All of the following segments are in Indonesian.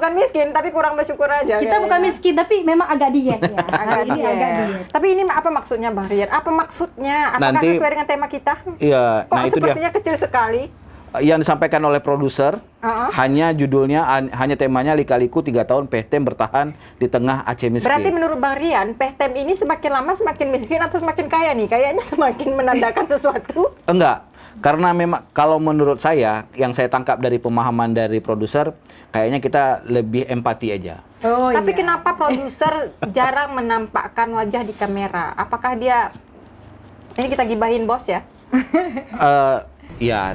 bukan miskin, tapi kurang bersyukur aja. Kita bukan miskin, tapi memang agak diet ya. Agak diet. Tapi ini apa maksudnya Bang Rian? Apa maksudnya? Apakah Nanti, sesuai dengan tema kita? Iya, Kok nah itu sepertinya dia. kecil sekali? Yang disampaikan oleh produser, hanya judulnya, hanya temanya Lika-Liku 3 tahun Pehtem bertahan di tengah Aceh miskin. Berarti menurut Bang Rian, Pehtem ini semakin lama semakin miskin atau semakin kaya nih? Kayaknya semakin menandakan sesuatu. Enggak, karena memang kalau menurut saya, yang saya tangkap dari pemahaman dari produser, kayaknya kita lebih empati aja. Oh, Tapi iya. kenapa produser jarang menampakkan wajah di kamera? Apakah dia... Ini kita gibahin bos ya? Ya,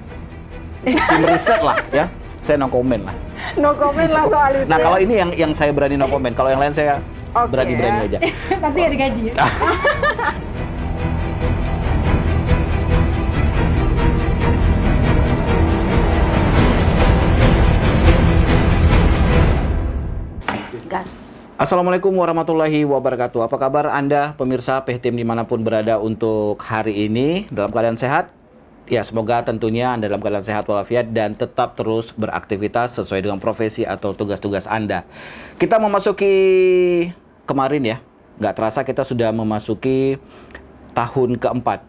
tim riset lah ya. Saya no comment lah. No comment lah soal itu. Nah, kalau ini yang saya berani no comment. Kalau yang lain saya Oke. berani-berani aja. Nanti nggak digaji ya? Gas. Assalamualaikum warahmatullahi wabarakatuh. Apa kabar Anda pemirsa Pehtem dimanapun berada untuk hari ini? Dalam keadaan sehat? Ya, semoga tentunya Anda dalam keadaan sehat walafiat dan tetap terus beraktivitas sesuai dengan profesi atau tugas-tugas Anda. Kita memasuki kemarin ya, nggak terasa kita sudah memasuki tahun keempat.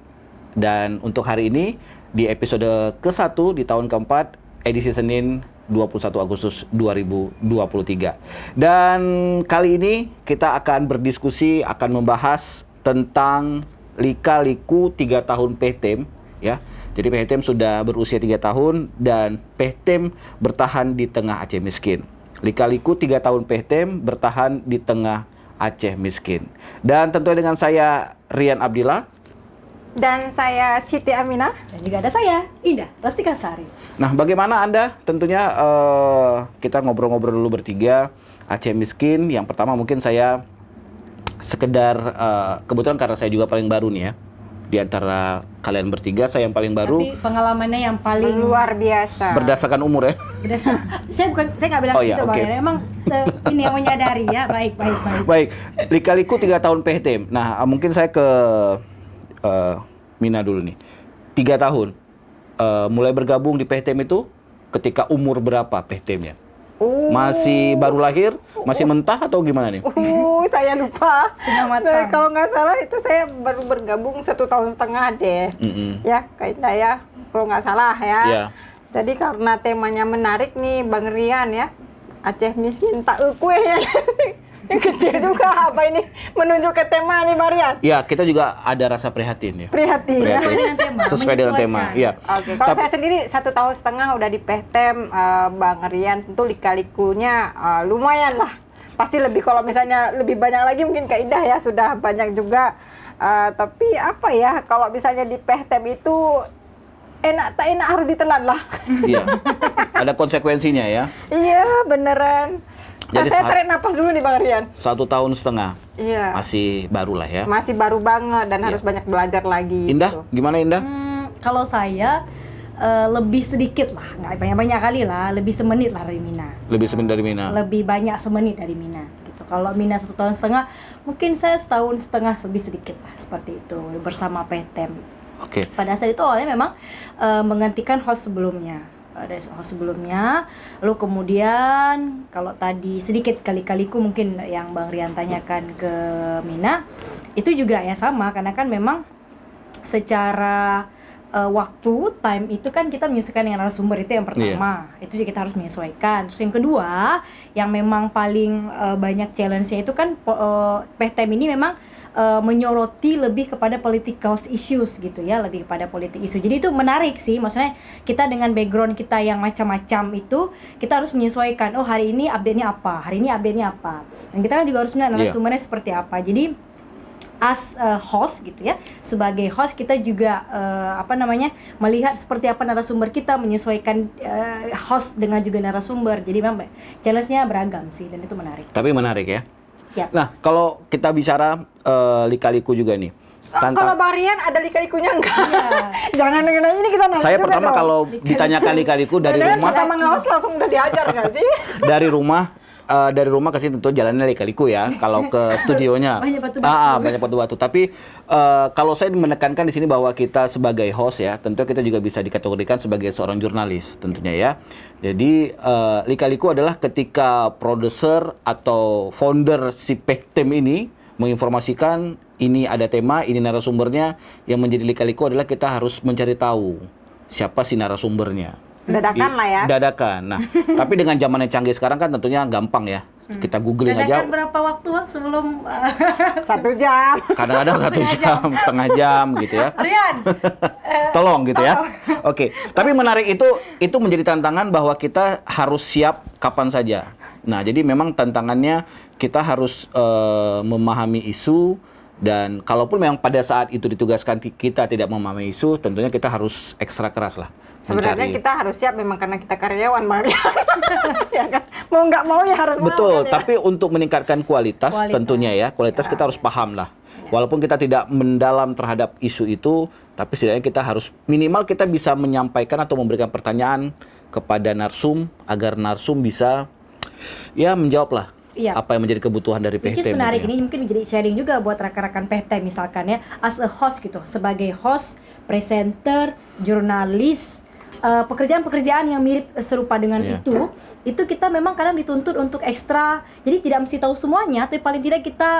Dan untuk hari ini, di episode ke-1 di tahun keempat, edisi Senin 21 Agustus 2023. Dan kali ini kita akan berdiskusi, akan membahas tentang Lika-Liku 3 tahun Pehtem ya. Jadi Pehtem sudah berusia 3 tahun dan Pehtem bertahan di tengah Aceh miskin. Lika-Liku 3 tahun Pehtem bertahan di tengah Aceh miskin. Dan tentunya dengan saya Rian Abdillah. Dan saya Siti Aminah. Dan juga ada saya, Indah Rustika Sari. Nah, bagaimana Anda? Tentunya kita ngobrol-ngobrol dulu bertiga. Aceh miskin, yang pertama mungkin saya sekedar, kebetulan karena saya juga paling baru nih ya. Di antara kalian bertiga, saya yang paling baru. Tapi pengalamannya yang paling Luar biasa. Berdasarkan umur ya. saya nggak bilang Oh, iya, gitu oke. Bang. Emang ini yang menyadari ya. Baik. Baik, Lika-Liku 3 tahun Pehtem. Nah, mungkin saya ke Mina dulu nih. 3 tahun. Mulai bergabung di Pehtem itu ketika umur berapa Pehtemnya? Masih baru lahir? Masih mentah atau gimana nih? Saya lupa. Setengah matang. Kalau nggak salah itu saya baru bergabung 1,5 tahun deh. Ya, Kak Indah ya. Kalau nggak salah ya. Iya. Jadi karena temanya menarik nih Bang Rian ya. Aceh miskin tak kue ya. Kecil juga apa ini menunjuk ke tema nih Bang Rian? Ya, kita juga ada rasa prihatin ya. Prihatin. Sesuai dengan tema. Sesuai dengan tema, menyesuaikan. iya. Oke, kalau saya sendiri 1,5 tahun udah di Pehtem, Bang Rian tentu Lika-Likunya lumayan lah. Pasti lebih, kalau misalnya lebih banyak lagi mungkin Kak Indah ya, sudah banyak juga. Tapi apa ya, kalau misalnya di Pehtem itu enak tak enak harus ditelan lah. Iya. Ada konsekuensinya ya. Iya, beneran. Jadi Saya tarik napas dulu nih Bang Rian. 1,5 tahun. Iya. Masih baru lah ya. Masih baru banget dan Iya. harus banyak belajar lagi. Indah, gitu. gimana Indah? Kalau saya lebih sedikit lah, nggak banyak-banyak kali lah, lebih semenit lah dari Mina. Lebih semenit dari Mina. Lebih banyak semenit dari Mina gitu. Kalau Mina 1,5 tahun, mungkin saya 1,5 tahun lebih sedikit lah, seperti itu bersama Pehtem. Oke. Pada saat itu awalnya memang menggantikan host sebelumnya. Ada host sebelumnya, lalu kemudian kalau tadi sedikit Lika-Liku mungkin yang Bang Rian tanyakan ke Mina, itu juga ya sama, karena kan memang secara waktu, time itu kan kita menyesuaikan dengan narasumber, itu yang pertama. Itu juga kita harus menyesuaikan. Terus yang kedua, yang memang paling banyak challenge-nya itu kan Pehtem ini memang menyoroti lebih kepada political issues gitu ya, lebih kepada politik isu. Jadi itu menarik sih, maksudnya kita dengan background kita yang macam-macam itu, kita harus menyesuaikan, oh hari ini update-nya apa, hari ini update-nya apa. Dan kita kan juga harus melihat narasumbernya seperti apa. Jadi as host gitu ya, sebagai host kita juga melihat seperti apa narasumber kita, menyesuaikan host dengan juga narasumber. Jadi memang challenge-nya beragam sih, dan itu menarik. Tapi menarik ya. Yap. Nah, kalau kita bicara Lika-Liku juga nih. Kalau Bang Rian ada Lika-Likunya enggak? Iya. Jangan dengan ini kita nanya Saya juga pertama dong. kalau ditanyakan Lika-Liku dari Beneran rumah, pertama ngawas langsung udah diajar nggak sih? dari rumah dari rumah ke sini tentu jalannya lika-liku ya. Kalau ke studionya Banyak batu-batu. banyak batu-batu. Tapi kalau saya menekankan di sini bahwa kita sebagai host ya, tentu kita juga bisa dikategorikan sebagai seorang jurnalis tentunya ya. Jadi lika-liku adalah ketika produser atau founder si Pehtem ini menginformasikan ini ada tema, ini narasumbernya. Yang menjadi lika-liku adalah kita harus mencari tahu siapa si narasumbernya. Dadakan lah ya. Dadakan. Nah, tapi dengan zaman yang canggih sekarang kan tentunya gampang ya. Kita googling aja. Dadakan berapa waktu sebelum 1 jam. Kadang-kadang 1 jam, setengah jam gitu ya. Rian? Tolong gitu ya. Oke. Tapi menarik itu menjadi tantangan bahwa kita harus siap kapan saja. Nah, jadi memang tantangannya kita harus memahami isu. Dan kalaupun memang pada saat itu ditugaskan kita tidak memahami isu, tentunya kita harus ekstra keras lah. Sebenarnya mencari. kita harus siap memang karena kita karyawan, Bang. Ya kan? Mau nggak mau ya harus mau Betul, kan ya? tapi untuk meningkatkan kualitas tentunya ya, kualitas kita harus paham lah. Walaupun kita tidak mendalam terhadap isu itu, tapi setidaknya kita harus minimal kita bisa menyampaikan atau memberikan pertanyaan kepada narsum agar narsum bisa ya menjawab lah. Iya. Apa yang menjadi kebutuhan dari Which is Pehtem menarik, tentunya. ini mungkin menjadi sharing juga buat rekan-rekan Pehtem misalkan ya, as a host gitu, sebagai host, presenter, jurnalis, pekerjaan-pekerjaan yang mirip serupa dengan Iya. itu kita memang kadang dituntut untuk ekstra, jadi tidak mesti tahu semuanya, tapi paling tidak kita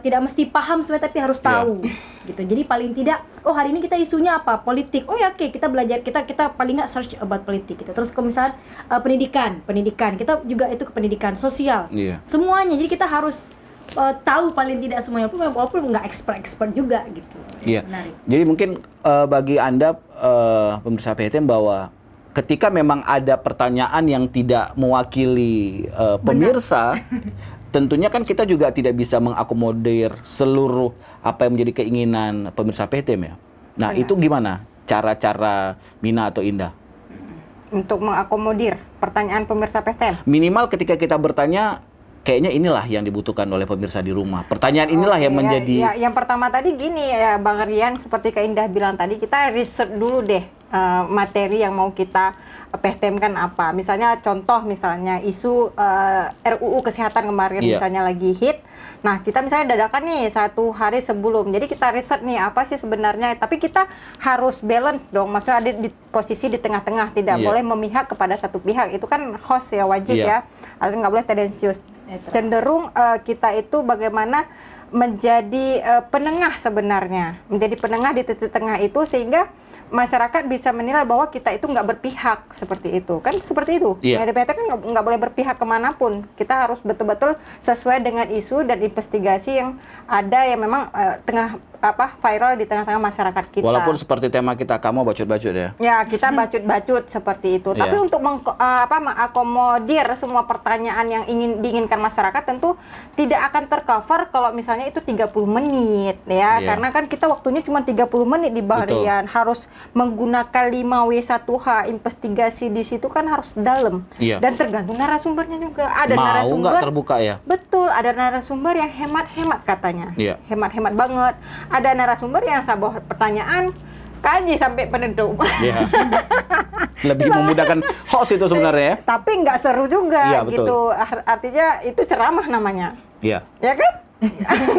tidak mesti paham semuanya, tapi harus tahu gitu. Jadi paling tidak, oh hari ini kita isunya apa, politik, oh ya oke, kita belajar, kita paling nggak search about politik gitu. Terus kalau misalnya pendidikan kita juga itu ke pendidikan sosial, Iya. semuanya, jadi kita harus tahu paling tidak semuanya, walaupun nggak expert juga gitu. Iya. Menarik. Jadi mungkin bagi Anda pemirsa Pehtem bahwa ketika memang ada pertanyaan yang tidak mewakili pemirsa, tentunya kan kita juga tidak bisa mengakomodir seluruh apa yang menjadi keinginan pemirsa Pehtem ya. Nah, itu gimana cara-cara Mina atau Indah? Untuk mengakomodir pertanyaan pemirsa Pehtem. Minimal ketika kita bertanya, kayaknya inilah yang dibutuhkan oleh pemirsa di rumah. Pertanyaan inilah yang Oke, menjadi ya, yang pertama tadi gini ya Bang Rian, seperti Kak Indah bilang tadi, kita riset dulu deh materi yang mau kita pehtemkan apa. Misalnya contoh misalnya isu RUU kesehatan kemarin misalnya lagi hit. Nah, kita misalnya dadakan nih 1 hari sebelum. Jadi kita riset nih apa sih sebenarnya, tapi kita harus balance dong. Maksudnya ada di posisi di tengah-tengah, tidak boleh memihak kepada satu pihak. Itu kan host ya, wajib ya. Artinya nggak boleh tendensius. Cenderung kita itu bagaimana menjadi penengah sebenarnya, menjadi penengah di titik tengah itu, sehingga masyarakat bisa menilai bahwa kita itu nggak berpihak, seperti itu kan, seperti itu. DPT kan nggak boleh berpihak kemanapun, kita harus betul-betul sesuai dengan isu dan investigasi yang ada, yang memang tengah viral di tengah-tengah masyarakat kita. walaupun seperti tema kita, kamu bacot-bacot ya. Ya, kita bacut-bacut seperti itu. Tapi untuk mengakomodir semua pertanyaan yang diinginkan masyarakat, tentu tidak akan tercover kalau misalnya itu 30 menit ya. Karena kan kita waktunya cuma 30 menit di Bahrian. Harus menggunakan 5W1H, investigasi di situ kan harus dalam. Dan tergantung narasumbernya juga. Ada narasumber nggak terbuka ya? Betul, ada narasumber yang hemat-hemat katanya. Hemat-hemat banget. Ada narasumber yang sabah pertanyaan kaji sampai penentu. Lebih memudahkan host itu sebenarnya ya. Tapi nggak seru juga betul. gitu. Artinya itu ceramah namanya. Iya. Ya kan?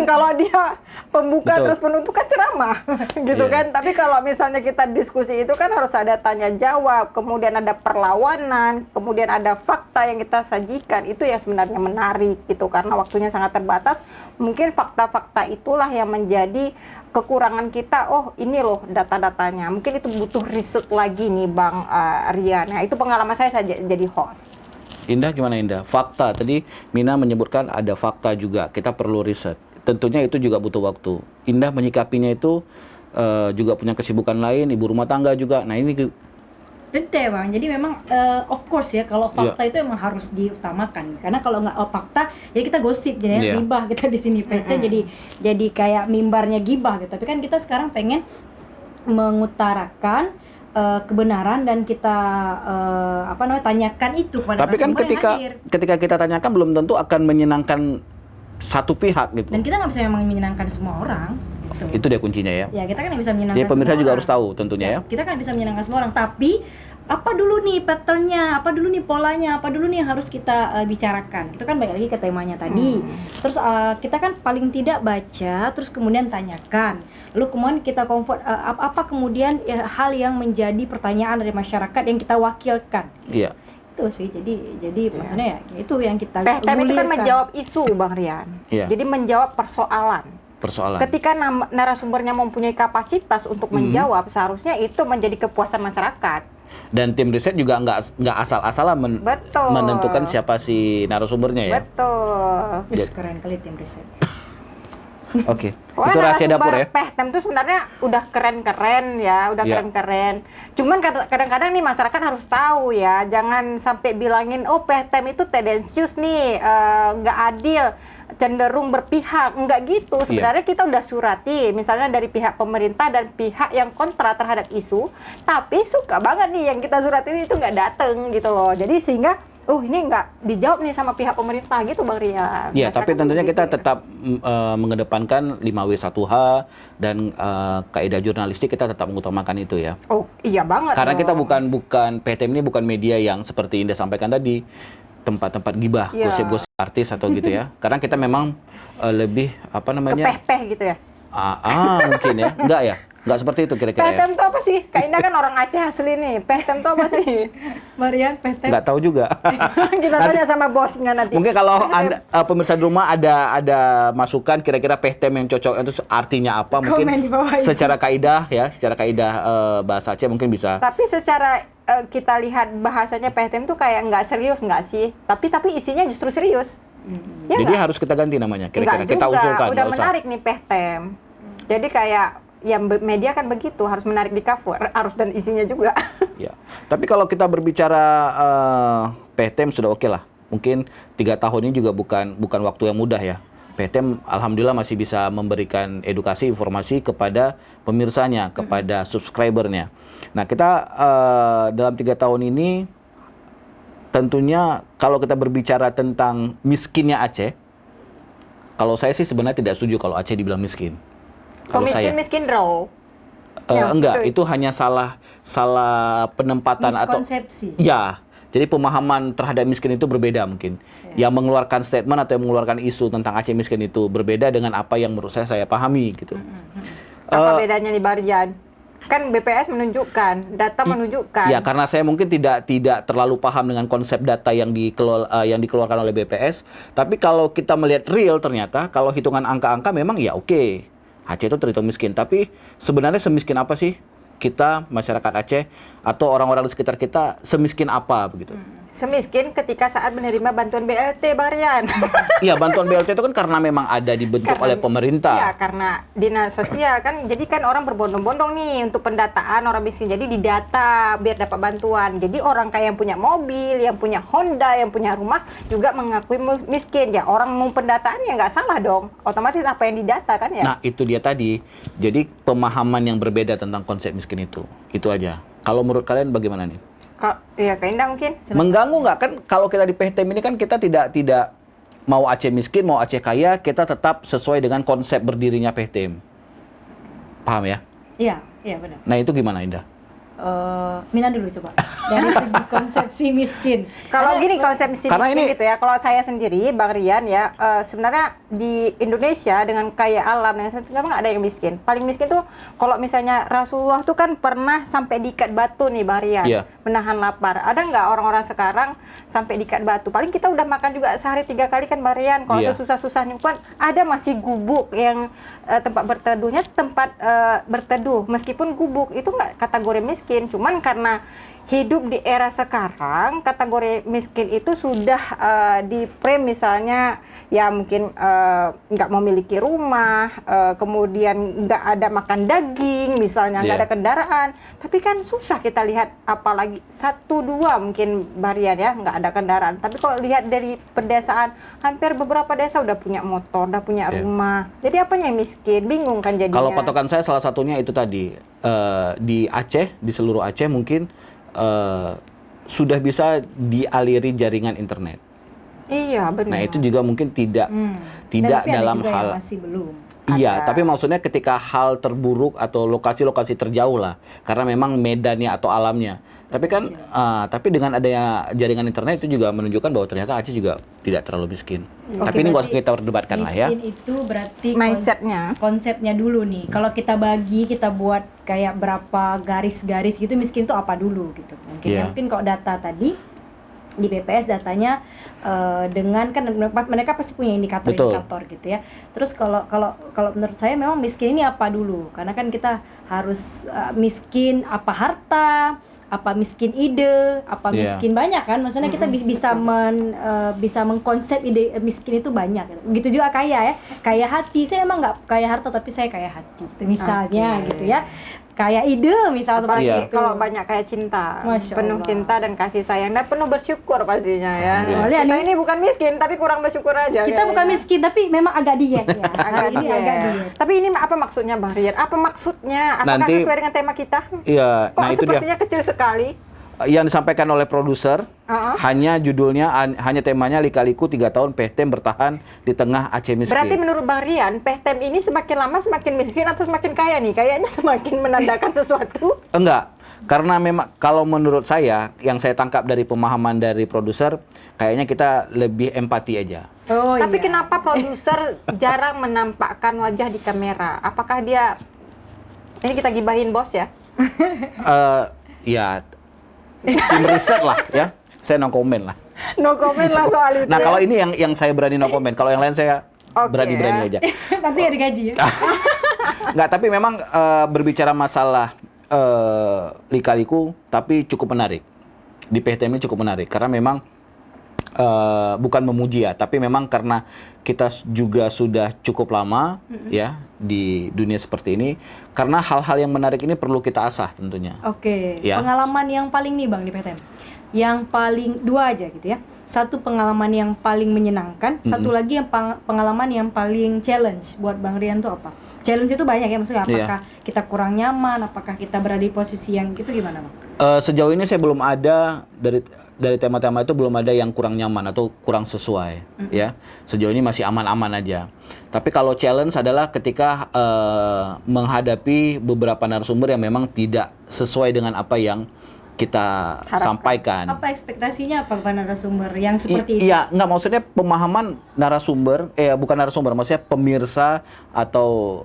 Kalau dia pembuka terus penutup kan ceramah gitu kan. Tapi kalau misalnya kita diskusi itu kan harus ada tanya jawab, kemudian ada perlawanan, kemudian ada fakta yang kita sajikan. Itu yang sebenarnya menarik gitu, karena waktunya sangat terbatas. Mungkin fakta-fakta itulah yang menjadi kekurangan kita. Oh, ini loh data-datanya. Mungkin itu butuh riset lagi nih Bang Rian. Nah, itu pengalaman saya jadi host. Indah gimana Indah? Fakta, tadi Mina menyebutkan ada fakta juga, kita perlu riset. Tentunya itu juga butuh waktu. Indah menyikapinya itu juga punya kesibukan lain, ibu rumah tangga juga. Nah ini Dede Bang, jadi memang of course ya, kalau fakta itu emang harus diutamakan. Karena kalau nggak fakta, jadi kita gosip, jadi gibah kita di sini PT, jadi kayak mimbarnya gibah gitu. Tapi kan kita sekarang pengen mengutarakan kebenaran dan kita tanyakan itu kepada tapi kan ketika kita tanyakan belum tentu akan menyenangkan satu pihak gitu. Dan kita nggak bisa memang menyenangkan semua orang. Gitu. Itu dia kuncinya ya. Ya, kita kan nggak bisa menyenangkan. Jadi pemirsa semua juga orang. harus tahu tentunya ya. Kita kan bisa menyenangkan semua orang, tapi apa dulu nih patternnya, apa dulu nih polanya, apa dulu nih yang harus kita bicarakan. Itu kan balik lagi ke temanya tadi. Terus kita kan paling tidak baca, terus kemudian tanyakan. Lalu kemudian kita apa kemudian hal yang menjadi pertanyaan dari masyarakat yang kita wakilkan. Iya. Itu sih. Jadi maksudnya ya itu yang kita PTM itu kan gulirkan. menjawab isu, Bang Rian. Iya. Jadi menjawab persoalan. Ketika narasumbernya mempunyai kapasitas untuk menjawab, seharusnya itu menjadi kepuasan masyarakat. Dan tim riset juga nggak asal-asalan Betul. menentukan siapa si narasumbernya ya. Betul. Wih, keren kali tim riset. Oke. Wah, Itu rahasia dapur ya. PTM itu sebenarnya udah keren-keren ya, udah Iya. keren-keren. Cuman kadang-kadang nih masyarakat harus tahu ya, jangan sampai bilangin oh PTM itu tendensius nih, nggak adil, cenderung berpihak. Enggak gitu. Sebenarnya kita udah surati, misalnya dari pihak pemerintah dan pihak yang kontra terhadap isu, tapi suka banget nih yang kita surati itu nggak dateng gitu loh. Jadi sehingga ini nggak dijawab nih sama pihak pemerintah gitu, Bang Rian. Iya, tapi Masyarakat tentunya begitu kita ya. tetap mengedepankan 5W1H dan kaidah jurnalistik kita tetap mengutamakan itu ya. Oh, iya banget. Karena dong. kita bukan PTM ini bukan media yang seperti Indah sampaikan tadi, tempat-tempat gibah, Iya. gosip-gosip artis atau gitu ya. Karena kita memang lebih apa namanya? kepeh-peh gitu ya. Mungkin ya. Enggak ya? Enggak seperti itu kira-kira ya. PTM itu apa sih? Kak Indah kan orang Aceh asli nih. PTM itu apa sih? Marian PTM. Enggak tahu juga. Kita tanya sama bosnya nanti. Mungkin kalau Anda pemirsa di rumah ada masukan kira-kira PTM yang cocok itu artinya apa mungkin Komen di bawah itu. secara kaidah ya, secara kaidah bahasa Aceh mungkin bisa. Tapi secara kita lihat bahasanya PTM tuh kayak nggak serius nggak sih? Tapi isinya justru serius. Ya Jadi nggak? harus kita ganti namanya kira-kira. Nggak Kita juga. usulkan. Udah nggak usah. menarik nih PTM. Jadi kayak ya media kan begitu, harus menarik di cover, harus dan isinya juga. Ya. Tapi kalau kita berbicara PTM sudah oke lah. Mungkin 3 tahun ini juga bukan waktu yang mudah ya. PTM alhamdulillah masih bisa memberikan edukasi informasi kepada pemirsanya, kepada subscribernya. Nah kita dalam 3 tahun ini tentunya kalau kita berbicara tentang miskinnya Aceh, kalau saya sih sebenarnya tidak setuju kalau Aceh dibilang miskin. Kalau saya Miskin draw. Ya, enggak, betul. itu hanya salah penempatan atau Miskonsepsi. ya. Jadi pemahaman terhadap miskin itu berbeda mungkin. Yang mengeluarkan statement atau yang mengeluarkan isu tentang Aceh miskin itu berbeda dengan apa yang menurut saya pahami gitu. Apa bedanya nih Barjan? Kan BPS menunjukkan, data menunjukkan. Ya, karena saya mungkin tidak terlalu paham dengan konsep data yang dikeluarkan oleh BPS. Tapi kalau kita melihat real ternyata kalau hitungan angka-angka memang ya oke. Aceh itu terhitung miskin, tapi sebenarnya semiskin apa sih kita masyarakat Aceh atau orang-orang di sekitar kita semiskin apa begitu? Semiskin ketika saat menerima bantuan BLT, Barian. Iya, bantuan BLT itu kan karena memang ada dibentuk oleh pemerintah. Iya, karena dinas sosial kan, jadi kan orang berbondong-bondong nih untuk pendataan orang miskin. Jadi didata biar dapat bantuan. Jadi orang kaya yang punya mobil, yang punya Honda, yang punya rumah juga mengakui miskin. Ya orang mau pendataan ya nggak salah dong. Otomatis apa yang didata kan ya. Nah, itu dia tadi. Jadi pemahaman yang berbeda tentang konsep miskin itu. Itu aja. Kalau menurut kalian bagaimana nih? Iya, Kak Indah mungkin. Mengganggu nggak kan kalau kita di PTM ini kan kita tidak mau Aceh miskin, mau Aceh kaya, kita tetap sesuai dengan konsep berdirinya PTM. Paham ya? Iya benar. Nah, itu gimana Indah? Mina dulu coba dari segi konsepsi miskin. Kalau gini konsep miskin Karena ini- gitu ya, kalau saya sendiri, Bang Rian ya, sebenarnya di Indonesia dengan kaya alam dan sebagainya memang ada yang miskin. Paling miskin tuh kalau misalnya Rasulullah tuh kan pernah sampai diikat batu nih, Bang Rian, Iya. menahan lapar. Ada nggak orang-orang sekarang sampai diikat batu? Paling kita udah makan juga sehari 3 kali kan, Bang Rian. Kalau Iya. sesusah-susahnya pun ada masih gubuk yang tempat berteduhnya tempat berteduh. Meskipun gubuk itu nggak kategori miskin, cuman karena hidup di era sekarang kategori miskin itu sudah di frame misalnya ya mungkin nggak memiliki rumah, kemudian nggak ada makan daging misalnya, nggak Iya. ada kendaraan. Tapi kan susah kita lihat, apalagi 1-2 mungkin Barian ya nggak ada kendaraan. Tapi kalau lihat dari pedesaan, hampir beberapa desa udah punya motor, udah punya Iya. rumah. Jadi apanya yang miskin? Bingung kan jadinya. Kalau patokan saya salah satunya itu tadi di Aceh, di seluruh Aceh mungkin sudah bisa dialiri jaringan internet. Iya benar. Nah, itu juga mungkin tidak Dan tapi ada dalam juga hal yang masih belum. Iya, ada. tapi maksudnya ketika hal terburuk atau lokasi-lokasi terjauh lah, karena memang medannya atau alamnya. Tapi kan, tapi dengan adanya jaringan internet itu juga menunjukkan bahwa ternyata Aceh juga tidak terlalu miskin. Oke, Tapi ini nggak usah berarti kita perdebatkan lah ya. Miskin itu berarti Mindsetnya. konsepnya dulu nih. Kalau kita bagi, kita buat kayak berapa garis-garis gitu, miskin itu apa dulu gitu. Mungkin Iya. mungkin kalau data tadi di BPS datanya dengan kan mereka pasti punya indikator-indikator gitu ya. Terus kalau kalau kalau menurut saya memang miskin ini apa dulu? Karena kan kita harus miskin apa harta, apa miskin ide, apa Iya. miskin banyak kan? Maksudnya kita bisa mengkonsep ide miskin itu banyak. Begitu juga kaya ya, kaya hati. Saya emang nggak kaya harta tapi saya kaya hati. Itu misalnya Oke. gitu ya. Kaya ide misalnya seperti Apalagi Iya. itu. kalau banyak kayak cinta, Masya penuh Allah. cinta dan kasih sayang dan penuh bersyukur pastinya ya. Iya. Soalnya Kita nih- ini bukan miskin tapi kurang bersyukur aja. Kita bukan kayaknya. miskin tapi memang agak diet ya. Agak Hari ini agak diet. diet. Tapi ini apa maksudnya Bang Rian? Apa maksudnya? Apakah Nanti- sesuai dengan tema kita? Iya, Kok nah itu dia. sepertinya kecil sekali? Yang disampaikan oleh produser, hanya judulnya, hanya temanya Lika-Liku 3 tahun PTM bertahan di tengah Aceh miskin. Berarti menurut Bang Rian, PTM ini semakin lama semakin miskin atau semakin kaya nih? Kayaknya semakin menandakan sesuatu. Enggak, karena memang kalau menurut saya, yang saya tangkap dari pemahaman dari produser, kayaknya kita lebih empati aja. Oh Tapi iya. kenapa produser jarang menampakkan wajah di kamera? Apakah dia ini kita gibahin bos ya? Ya, tim riset lah ya. Saya no comment lah. No comment lah soal itu. Nah, ya. kalau ini yang saya berani no comment. Kalau yang lain saya Oke. berani-berani aja. Nanti nggak digaji ya. Enggak, tapi memang berbicara masalah Lika-Liku, tapi cukup menarik. Di PTM ini cukup menarik karena memang bukan memuji ya, tapi memang karena kita juga sudah cukup lama ya di dunia seperti ini, karena hal-hal yang menarik ini perlu kita asah tentunya. Oke, Ya. pengalaman yang paling nih Bang di PTM. Yang paling dua aja gitu ya. Satu pengalaman yang paling menyenangkan, satu lagi yang pengalaman yang paling challenge buat Bang Rian tuh apa? Challenge itu banyak ya, maksudnya apakah kita kurang nyaman, apakah kita berada di posisi yang gitu gimana Bang? Sejauh ini saya belum ada dari tema-tema itu belum ada yang kurang nyaman atau kurang sesuai ya. Sejauh ini masih aman-aman aja. Tapi kalau challenge adalah ketika menghadapi beberapa narasumber yang memang tidak sesuai dengan apa yang kita sampaikan. Apa ekspektasinya apa kepada narasumber yang seperti itu? Iya, enggak, maksudnya pemahaman narasumber, bukan narasumber, maksudnya pemirsa atau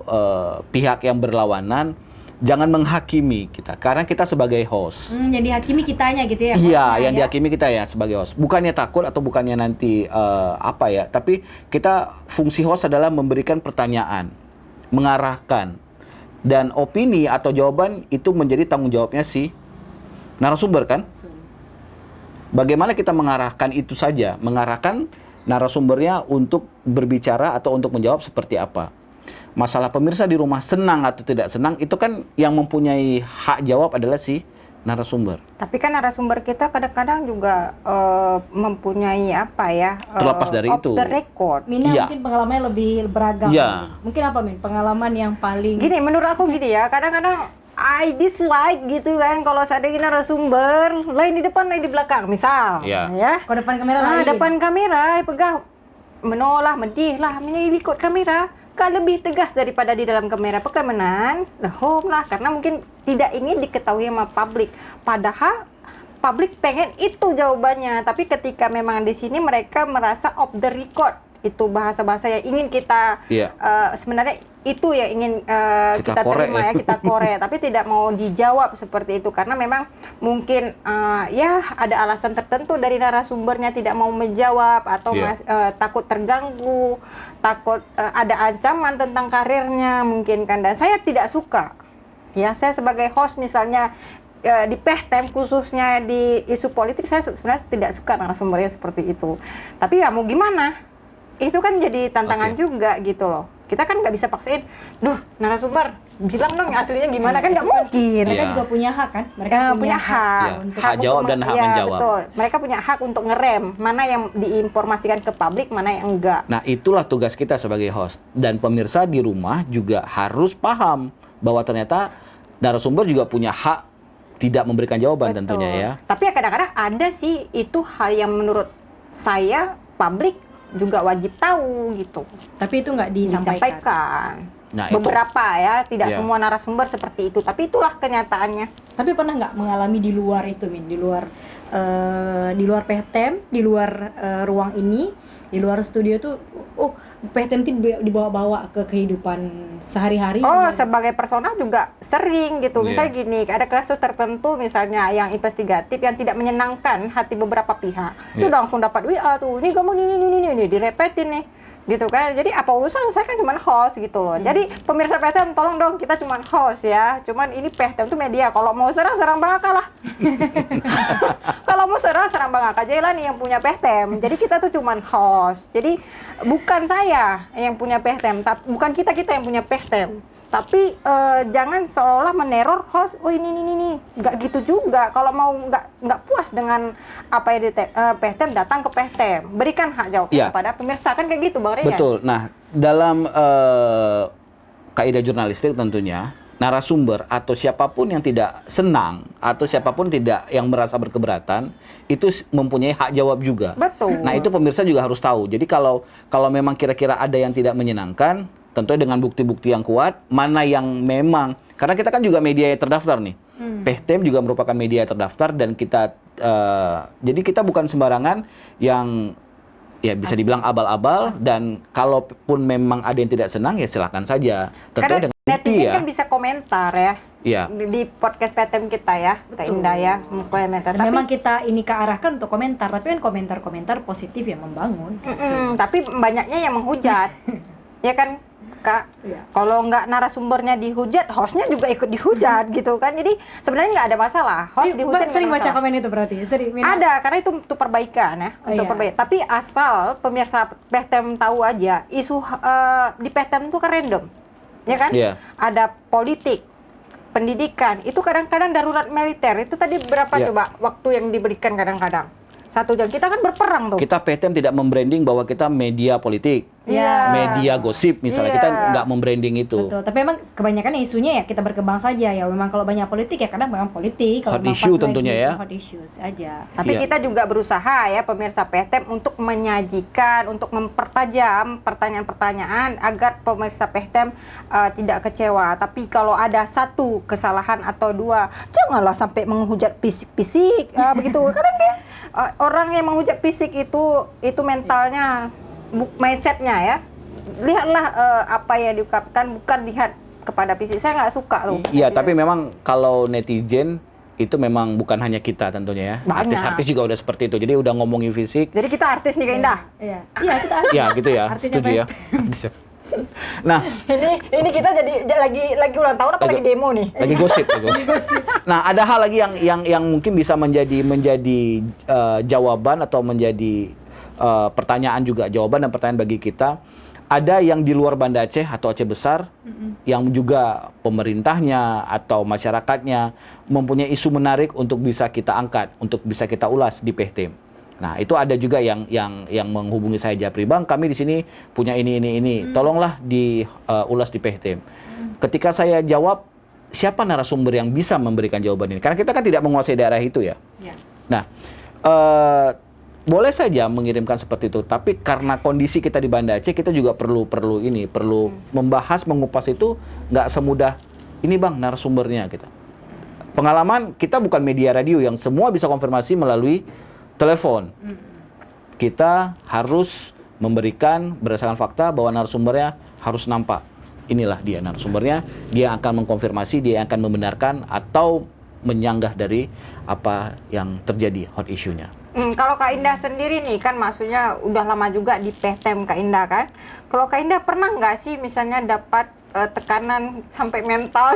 pihak yang berlawanan jangan menghakimi kita, karena kita sebagai host. Yang dihakimi kitanya gitu ya? Iya, hostnya yang ya? dihakimi kita ya sebagai host. Bukannya takut atau bukannya nanti apa ya, tapi kita fungsi host adalah memberikan pertanyaan, mengarahkan, dan opini atau jawaban itu menjadi tanggung jawabnya si narasumber kan? Bagaimana kita mengarahkan itu saja, mengarahkan narasumbernya untuk berbicara atau untuk menjawab seperti apa. Masalah pemirsa di rumah senang atau tidak senang, itu kan yang mempunyai hak jawab adalah si narasumber. Tapi kan narasumber kita kadang-kadang juga mempunyai apa ya? Terlepas dari off itu. the record. Mina Iya. mungkin pengalamannya lebih beragam. Iya. Mungkin apa Min? Pengalaman yang paling Gini, menurut aku gini ya, kadang-kadang I dislike gitu kan kalau seandainya narasumber lain di depan, lain di belakang, misal, Iya. ya. ke depan kamera lain. Depan kamera, pegang menolak, medih lah, ikut kamera. Kan lebih tegas daripada di dalam kamera. Perkemenan, the home lah, karena mungkin tidak ingin diketahui sama publik. Padahal publik pengen itu jawabannya, tapi ketika memang di sini mereka merasa off the record, itu bahasa-bahasa yang ingin kita Iya. sebenarnya itu yang ingin Kita kita korek terima ya. ya, kita korek, tapi tidak mau dijawab seperti itu karena memang mungkin ya ada alasan tertentu dari narasumbernya tidak mau menjawab atau Iya. takut terganggu, takut ada ancaman tentang karirnya mungkin kan, dan saya tidak suka. Ya, saya sebagai host misalnya di PTM khususnya di isu politik, saya sebenarnya tidak suka narasumbernya seperti itu. Tapi ya mau gimana? Itu kan jadi tantangan juga gitu loh. Kita kan nggak bisa paksain, duh narasumber bilang dong aslinya gimana, kan nggak mungkin. Mereka Iya. juga punya hak kan? Mereka Punya hak, Iya, untuk hak jawab dan hak iya, menjawab. Betul. Mereka punya hak untuk ngerem mana yang diinformasikan ke publik, mana yang enggak. Nah, itulah tugas kita sebagai host. Dan pemirsa di rumah juga harus paham bahwa ternyata narasumber juga punya hak tidak memberikan jawaban tentunya ya. Tapi ya kadang-kadang ada sih itu hal yang menurut saya publik juga wajib tahu gitu. Tapi itu nggak disampaikan. Disampaikan. Nah, itu. Beberapa ya, tidak Iya. semua narasumber seperti itu, tapi itulah kenyataannya. Tapi pernah nggak mengalami di luar itu, Min? Di luar PTM, di luar ruang ini, di luar studio tuh, oh PTM itu dibawa-bawa ke kehidupan sehari-hari. Oh, sebagai personal juga sering gitu. Iya. Misalnya gini, ada kasus tertentu misalnya yang investigatif yang tidak menyenangkan hati beberapa pihak. Itu Iya. langsung dapat WA tuh. Ini kamu ini direpetin nih. Gitu kan. Jadi apa urusan, saya kan cuma host gitu loh. Jadi pemirsa PTM tolong dong, kita cuma host ya. Cuman ini PTM itu media. Kalau mau serang Bang Aka lah. Kalau mau serang Bang Aka aja lah nih yang punya PTM. Jadi kita tuh cuma host. Jadi bukan saya yang punya PTM, bukan kita yang punya PTM. Tapi jangan seolah meneror host. Oh ini, nggak gitu juga. Kalau mau nggak puas dengan apa yang di PTM, datang ke PTM, berikan hak jawab Iya. kepada pemirsa, kan kayak gitu Bang Rian. Betul. Nah, dalam kaidah jurnalistik tentunya narasumber atau siapapun yang tidak senang atau siapapun tidak yang merasa berkeberatan itu mempunyai hak jawab juga. Betul. Nah, itu pemirsa juga harus tahu. Jadi kalau memang kira-kira ada yang tidak menyenangkan, tentunya dengan bukti-bukti yang kuat, mana yang memang, karena kita kan juga media yang terdaftar nih. PTM juga merupakan media yang terdaftar dan kita jadi kita bukan sembarangan yang ya bisa dibilang abal-abal, dan kalaupun memang ada yang tidak senang ya silakan saja. Karena Tentunya dengan bukti netizen ya. kan bisa komentar ya. Iya. Di podcast PTM kita ya, Kak Betul. Indah ya, komentar. Dan memang kita ini kearahkan untuk komentar, tapi kan komentar-komentar positif yang membangun. Tapi banyaknya yang menghujat. Ya kan, Kak? Iya. Kalau nggak narasumbernya dihujat, hostnya juga ikut dihujat gitu kan. Jadi sebenarnya nggak ada masalah. Host dihujat nggak Sering ada baca masalah. komen itu berarti? Sering, Min? Ada, karena itu untuk perbaikan ya, Oh, untuk iya. perbaikan. Tapi asal pemirsa PTM tahu aja, isu di PTM itu kan random, ya kan? Iya. Ada politik, pendidikan, itu kadang-kadang darurat militer. Itu tadi berapa Iya. coba waktu yang diberikan kadang-kadang? 1 jam. Kita kan berperang tuh. Kita PTM tidak membranding bahwa kita media politik, Iya. media gosip misalnya. Iya. Kita nggak membranding itu. Betul, tapi memang kebanyakan isunya ya kita berkembang saja ya. Memang kalau banyak politik ya kadang memang politik. Kalau Hot memang issue pas tentunya lagi, ya. Hot issues aja. Tapi Iya. kita juga berusaha ya pemirsa PTM untuk menyajikan, untuk mempertajam pertanyaan-pertanyaan agar pemirsa PTM tidak kecewa. Tapi kalau ada satu kesalahan atau dua, janganlah sampai menghujat fisik-fisik begitu. Kadang dia orang yang menghujat fisik itu mentalnya, mindsetnya ya. Lihatlah apa yang diungkapkan, bukan lihat kepada fisik. Saya nggak suka tuh. Iya, tapi memang kalau netizen itu memang bukan hanya kita tentunya ya. Banyak. Artis-artis juga udah seperti itu. Jadi udah ngomongin fisik. Jadi kita artis nih Kak Indah. Iya, iya kita Ya gitu ya, Artisnya setuju ya. Nah, Ini kita jadi lagi ulang tahun apa lagi demo nih? lagi gosip, Nah, ada hal lagi yang mungkin bisa menjadi jawaban atau menjadi pertanyaan juga, jawaban dan pertanyaan bagi kita. Ada yang di luar Banda Aceh atau Aceh Besar yang juga pemerintahnya atau masyarakatnya mempunyai isu menarik untuk bisa kita angkat, untuk bisa kita ulas di PTM. Nah, itu ada juga yang menghubungi saya, Japri, Bang, kami di sini punya ini. Tolonglah diulas di PTM. Ketika saya jawab, siapa narasumber yang bisa memberikan jawaban ini? Karena kita kan tidak menguasai daerah itu ya. Iya. Nah, boleh saja mengirimkan seperti itu, tapi karena kondisi kita di Banda Aceh, kita juga perlu membahas, mengupas itu nggak semudah ini, Bang, narasumbernya kita. Pengalaman kita bukan media radio yang semua bisa konfirmasi melalui telepon. Kita harus memberikan berdasarkan fakta bahwa narasumbernya harus nampak. Inilah dia narasumbernya, dia akan mengkonfirmasi, dia akan membenarkan atau menyanggah dari apa yang terjadi hot issue-nya. Kalau Kak Indah sendiri nih kan maksudnya udah lama juga di PTM Kak Indah kan. Kalau Kak Indah pernah nggak sih misalnya dapat tekanan sampai mental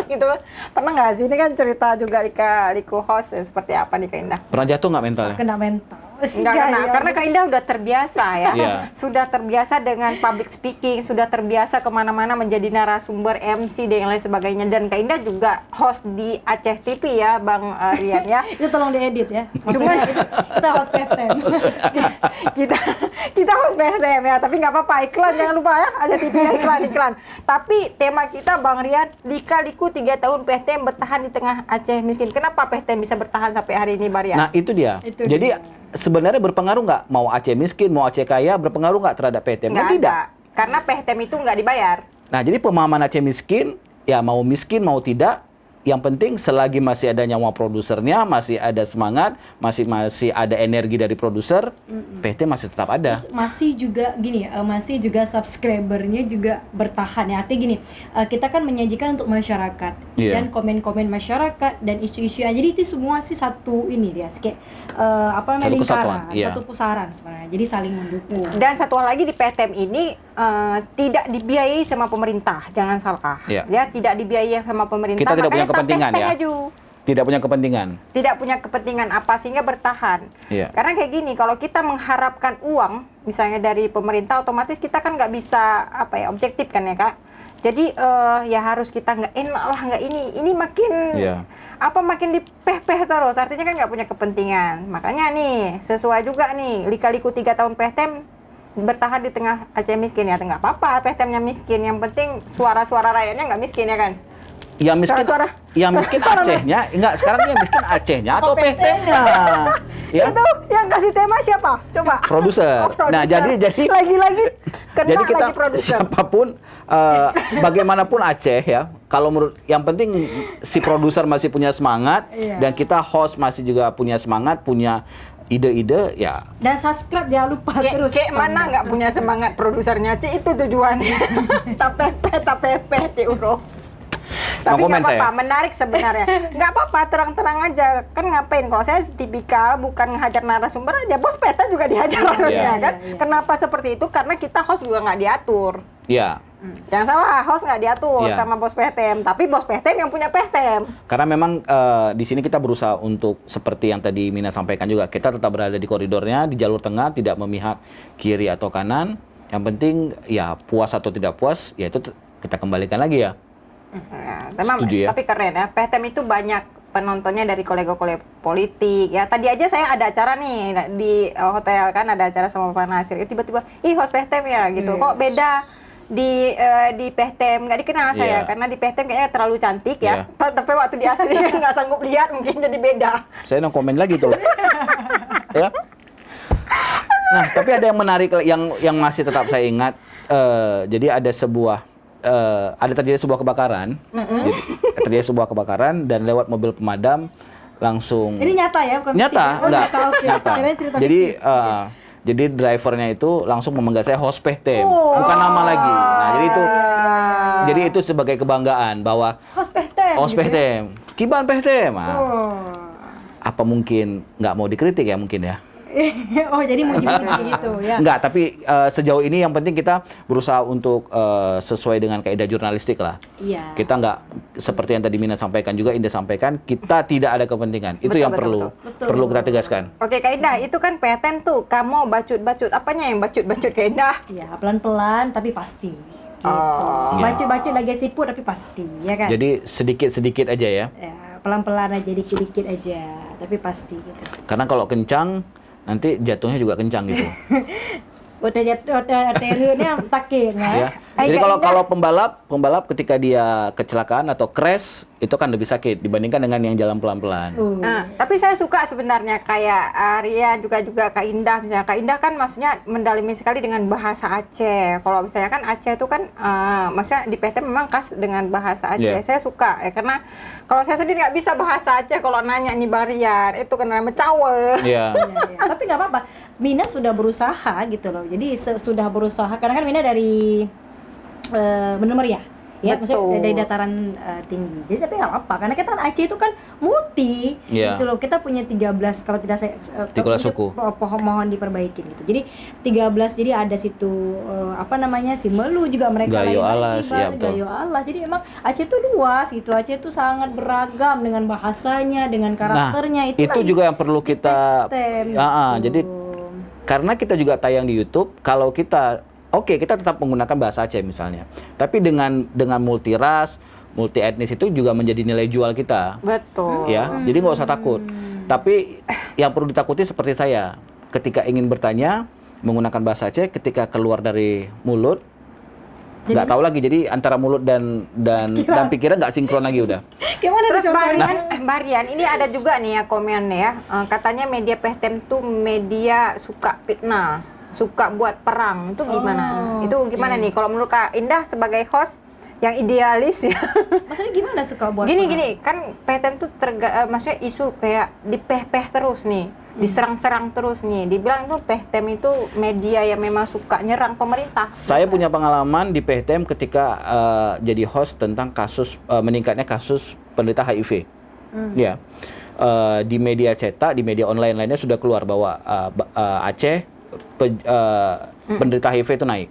gitu? Pernah nggak sih? Ini kan cerita juga Liku host ya, seperti apa nih Kak Indah? Pernah jatuh nggak mentalnya? Kena mental. Enggak kena, karena Kak Indah udah terbiasa ya. Iya. Sudah terbiasa dengan public speaking, sudah terbiasa kemana-mana menjadi narasumber, MC dan lain sebagainya. Dan Kak Indah juga host di Aceh TV ya, Bang Rian ya. Itu tolong diedit ya. Maksudnya kita host PTM. kita host PTM ya, tapi nggak apa-apa, iklan jangan lupa ya, Aceh TV ya, iklan. Tapi tema kita Bang Rian, Lika-Liku 3 tahun PTM bertahan di tengah Aceh miskin. Kenapa PTM bisa bertahan sampai hari ini, Bang Rian? Nah, itu dia. Itu Jadi dia. sebenarnya berpengaruh nggak? Mau Aceh miskin, mau Aceh kaya, berpengaruh nggak terhadap PTM? Nggak Tidak. ada. Karena PTM itu nggak dibayar. Nah, jadi pemahaman Aceh miskin, ya mau miskin mau tidak, yang penting selagi masih ada nyawa produsernya, masih ada semangat, masih ada energi dari produser, PT masih tetap ada. Terus masih juga gini, masih juga subscribernya juga bertahan ya. Artinya gini, kita kan menyajikan untuk masyarakat Iya. dan komen-komen masyarakat dan isu-isu yang jadi itu semua sih satu ini dia, kayak apa namanya, Satu kesatuan, lingkaran, iya. satu pusaran sebenarnya. Jadi saling mendukung. Dan satu hal lagi di PTM ini tidak dibiayai sama pemerintah, jangan salah. Iya. Ya, tidak dibiayai sama pemerintah. Kita tidak punya makanya kepentingan TPP ya. maju. Tidak punya kepentingan. Tidak punya kepentingan apa sehingga bertahan. Iya. Karena kayak gini, kalau kita mengharapkan uang misalnya dari pemerintah, otomatis kita kan nggak bisa apa ya, objektif kan ya Kak. Jadi ya harus kita nggak enak lah, nggak ini makin Iya. makin dipeh-peh terus, artinya kan nggak punya kepentingan. Makanya nih sesuai juga nih, lika-liku 3 tahun PTM bertahan di tengah Aceh miskin ya, nggak apa-apa PTM-nya miskin, yang penting suara-suara rakyatnya nggak miskin ya kan. Yang miskin, Suara-suara. yang miskin Suara-suara. Acehnya, enggak, sekarang yang miskin Acehnya atau Apa PT-nya? Ya. Itu yang kasih tema siapa? Coba. Produser. Oh, produser. Nah, jadi lagi-lagi kena jadi kita lagi produser. siapapun bagaimanapun Aceh ya, kalau menurut yang penting si produser masih punya semangat Iya. dan kita host masih juga punya semangat, punya ide-ide ya. Dan subscribe jangan lupa terus. Kayak mana nggak punya semangat produsernya, Ci, itu tujuannya. Tapepe, Tiuro. Tapi komen nggak apa-apa, saya. menarik sebenarnya. Nggak apa-apa, terang-terang aja. Kan ngapain? Kalau saya tipikal bukan ngehajar narasumber aja, bos peta juga dihajar harusnya Iya. kan. Iya, iya. Kenapa seperti itu? Karena kita host juga nggak diatur. Ya, Jangan salah, host nggak diatur Iya. sama bos PTM, tapi bos PTM yang punya PTM. karena memang di sini kita berusaha untuk seperti yang tadi Mina sampaikan juga, kita tetap berada di koridornya, di jalur tengah, tidak memihak kiri atau kanan. Yang penting ya puas atau tidak puas, ya itu kita kembalikan lagi ya. Nah, Setuju ya? tapi keren ya, PTM itu banyak penontonnya dari kolega-kolega politik ya. Tadi aja saya ada acara nih di hotel kan, ada acara sama Pak Nasir. Tiba-tiba, ih host PTM ya gitu. Kok beda di PTM nggak dikenal saya Iya. karena di PTM kayaknya terlalu cantik ya. Iya. Tapi waktu di asli nggak sanggup lihat, mungkin jadi beda. Saya no komen lagi tuh. Ya. Nah, tapi ada yang menarik yang masih tetap saya ingat. Jadi ada terjadi sebuah kebakaran. Jadi, terjadi sebuah kebakaran dan lewat mobil pemadam langsung. Ini nyata ya, bukan Nyata, fiktif? Oh, enggak. nyata, oke. Nyata. Kirain cerita Jadi fiktif. jadi drivernya itu langsung memanggil saya host PTM, bukan nama lagi. Nah, jadi itu sebagai kebanggaan bahwa Host PTM. host gitu ya? PTM, Kiban PTM. Nah, Oh. apa mungkin nggak mau dikritik ya mungkin ya? Oh, jadi muji-muji gitu ya. Enggak, tapi sejauh ini yang penting kita berusaha untuk sesuai dengan kaidah jurnalistik lah. Iya. Kita nggak seperti yang tadi Mina sampaikan juga, Indah sampaikan, kita tidak ada kepentingan. Itu Betul, yang betul, perlu kita tegaskan. Oke Kak Indah, itu kan PTM tuh, kamu bacut-bacut, apanya yang bacut-bacut Kak Indah? Ya, pelan-pelan tapi pasti. Gitu. Oh. Baca-baca lagi siput tapi pasti, ya kan? Jadi sedikit-sedikit aja ya. Ya, pelan-pelan aja, dikit-dikit aja, tapi pasti gitu. Karena kalau kencang nanti jatuhnya juga kencang gitu. Udah terusnya sakit Ya. ya. Jadi Kak kalau pembalap ketika dia kecelakaan atau crash itu kan lebih sakit dibandingkan dengan yang jalan pelan-pelan. Nah, tapi saya suka sebenarnya kayak Arya juga Kak Indah, misalnya Kak Indah kan maksudnya mendalami sekali dengan bahasa Aceh. Kalau misalnya kan Aceh itu kan maksudnya di PT memang khas dengan bahasa Aceh. Yeah. Saya suka ya karena kalau saya sendiri nggak bisa bahasa Aceh, kalau nanya nih Barian itu kena mencawe. Iya. Iya. Tapi nggak apa-apa. Mina sudah berusaha gitu loh. Jadi sudah berusaha karena kan Mina dari Bener Meriah. Ya, Betul. maksudnya dari dataran tinggi. Jadi tapi nggak apa-apa karena kita kan Aceh itu kan multi Iya. gitu loh. Kita punya 13 kalau tidak saya 13 suku. Mohon diperbaikin gitu. Jadi 13 jadi ada situ apa namanya si Melu juga mereka Gayo lain Alas, lagi, ya, betul. Gayo Alas. Jadi emang Aceh itu luas gitu. Aceh itu sangat beragam dengan bahasanya, dengan karakternya. Nah, itu juga yang perlu kita PTM, jadi karena kita juga tayang di YouTube, kalau kita kita tetap menggunakan bahasa Aceh misalnya. Tapi dengan multi ras, multi etnis itu juga menjadi nilai jual kita. Betul. Ya. Jadi nggak usah takut. Tapi yang perlu ditakuti seperti saya, ketika ingin bertanya menggunakan bahasa Aceh, ketika keluar dari mulut nggak tahu lagi. Jadi antara mulut dan pikiran nggak sinkron lagi udah. Gimana Terus tuh contohnya? Barian, ini ada juga nih ya komen ya. Katanya media PTM tuh media suka fitnah, suka buat perang. Itu gimana? Itu gimana nih? Kalau menurut Kak Indah sebagai host yang idealis ya. Maksudnya gimana suka buat Gini perang? kan PTM tuh maksudnya isu kayak dipeh-peh terus nih, diserang-serang terus nih. Dibilang tuh PTM itu media yang memang suka nyerang pemerintah. Saya punya pengalaman di PTM ketika jadi host tentang kasus meningkatnya kasus penderita HIV. Ya, di media cetak, di media online lainnya sudah keluar bahwa Aceh penderita HIV itu naik.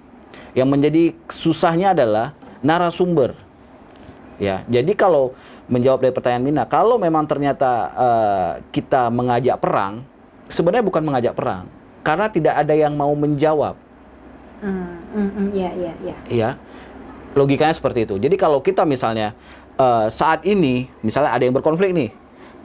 Yang menjadi susahnya adalah narasumber. Ya, jadi kalau menjawab dari pertanyaan Mina, kalau memang ternyata kita mengajak perang, sebenarnya bukan mengajak perang, karena tidak ada yang mau menjawab. Iya. Ya, logikanya seperti itu. Jadi kalau kita misalnya saat ini, misalnya ada yang berkonflik nih,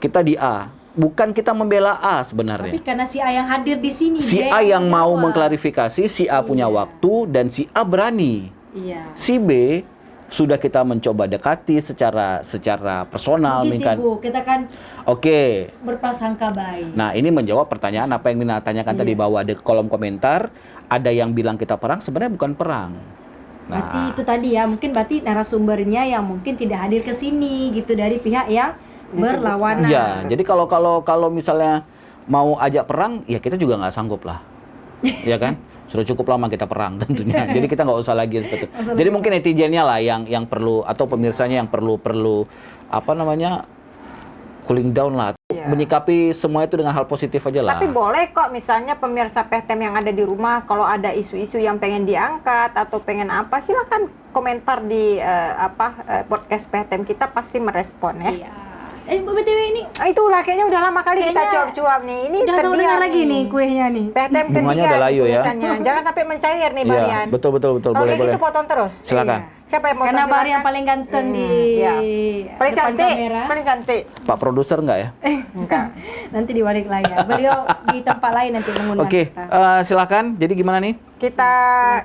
kita di A, bukan kita membela A sebenarnya. Tapi karena si A yang hadir di sini, Si dia A yang mau menjawab. mengklarifikasi, si A punya Iya. waktu dan si A berani. Iya. Si B sudah kita mencoba dekati secara personal, Mungkin sibuk, kita kan Oke. berprasangka baik. Nah, ini menjawab pertanyaan apa yang Mina tanyakan tadi bahwa di kolom komentar ada yang bilang kita perang, sebenarnya bukan perang. Berarti Nah, itu tadi ya, mungkin berarti narasumbernya yang mungkin tidak hadir ke sini gitu dari pihak yang berlawanan. iya. Jadi kalau misalnya mau ajak perang, ya kita juga nggak sanggup lah, ya kan? Sudah cukup lama kita perang tentunya. Jadi kita nggak usah lagi seperti itu. Jadi mungkin netizennya lah yang perlu atau pemirsanya yang perlu apa namanya cooling down lah, menyikapi semua itu dengan hal positif aja lah. Tapi boleh kok misalnya pemirsa PTM yang ada di rumah kalau ada isu-isu yang pengen diangkat atau pengen apa, silahkan komentar di podcast PTM, kita pasti merespon ya. Iya. BTW ini Itulah kayaknya udah lama kali kita Kayaknya cuap-cuap nih. Ini udah sama terdiam dengar lagi nih kuenya nih. PTM Bunganya ketiga udah nih layu ya. tulisannya. Jangan sampai mencair nih Iya, Barian. betul. Kalau Boleh. kayak gitu potong terus. Silakan. Siapa yang potong? Karena Bari yang silakan. paling ganteng di Iya. Paling depan cantik, kamera. paling cantik. Pak produser nggak ya? Enggak. Nanti di balik layar. Beliau di tempat lain nanti mengundang Oke, kita. silakan. Jadi gimana nih? Kita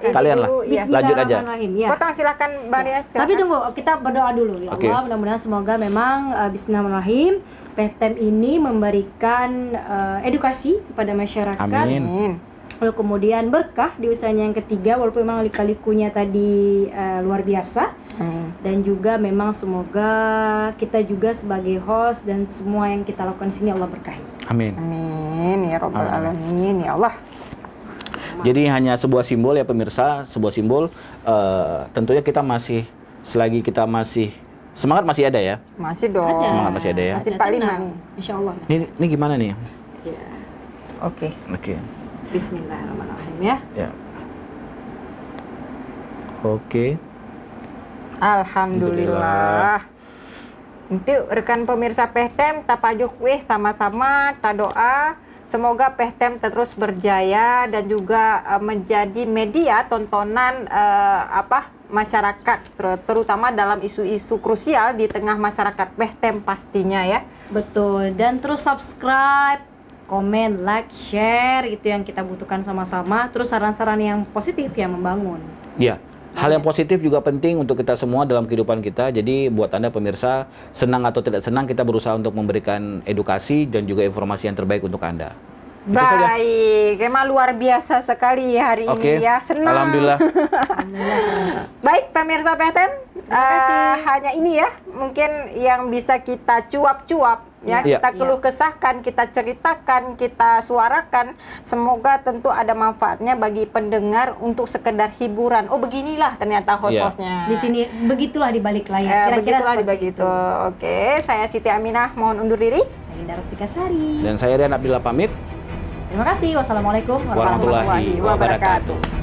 ini Kalian lah. dulu ya. Lanjut aja. Bismillahirrahmanirrahim. Ya. Potong silakan Barian. Tapi tunggu, kita berdoa dulu ya Oke. Allah, mudah-mudahan semoga memang Bismillahirrahmanirrahim PTM ini memberikan edukasi kepada masyarakat. Amin. Amin. Lalu kemudian berkah di usahanya yang ketiga, walaupun memang lika-likunya tadi luar biasa. Amin. Dan juga memang semoga kita juga sebagai host dan semua yang kita lakukan di sini Allah berkahi. Amin. Amin ya Rabbal Alamin ya Allah. Jadi hanya sebuah simbol ya pemirsa, sebuah simbol. Tentunya kita masih, selagi kita masih semangat masih ada ya. Masih dong. Semangat masih ada ya. Masih Ada 45 tenang, nih. Insya Allah. Ini gimana nih? Ya. Oke. Oke. Bismillahirrahmanirrahim ya. Ya. Oke. Alhamdulillah. Nanti rekan pemirsa PTM tapajuk weh sama-sama ta doa semoga PTM terus berjaya dan juga menjadi media tontonan masyarakat terutama dalam isu-isu krusial di tengah masyarakat PTM pastinya ya. Betul, dan terus subscribe, komen, like, share, itu yang kita butuhkan sama-sama. Terus saran-saran yang positif yang membangun. Ya. Hal yang positif juga penting untuk kita semua dalam kehidupan kita. Jadi buat Anda pemirsa, senang atau tidak senang kita berusaha untuk memberikan edukasi dan juga informasi yang terbaik untuk Anda. Itu saja. Baik, emang luar biasa sekali hari Oke. ini ya. Senang. Alhamdulillah. Baik, pemirsa PTM, hanya ini ya, mungkin yang bisa kita cuap-cuap ya, Iya. kita keluh kesahkan, kita ceritakan, kita suarakan. Semoga tentu ada manfaatnya bagi pendengar untuk sekedar hiburan. Oh, beginilah ternyata host-hostnya. Di sini begitulah di balik layar. Kira-kira Begitulah seperti begitu. itu. Oke, saya Siti Aminah mohon undur diri. Saya Indah Rustika Sari. Dan saya Rian Abdillah pamit. Terima kasih. Wassalamualaikum warahmatullahi Warahmatullahi wabarakatuh.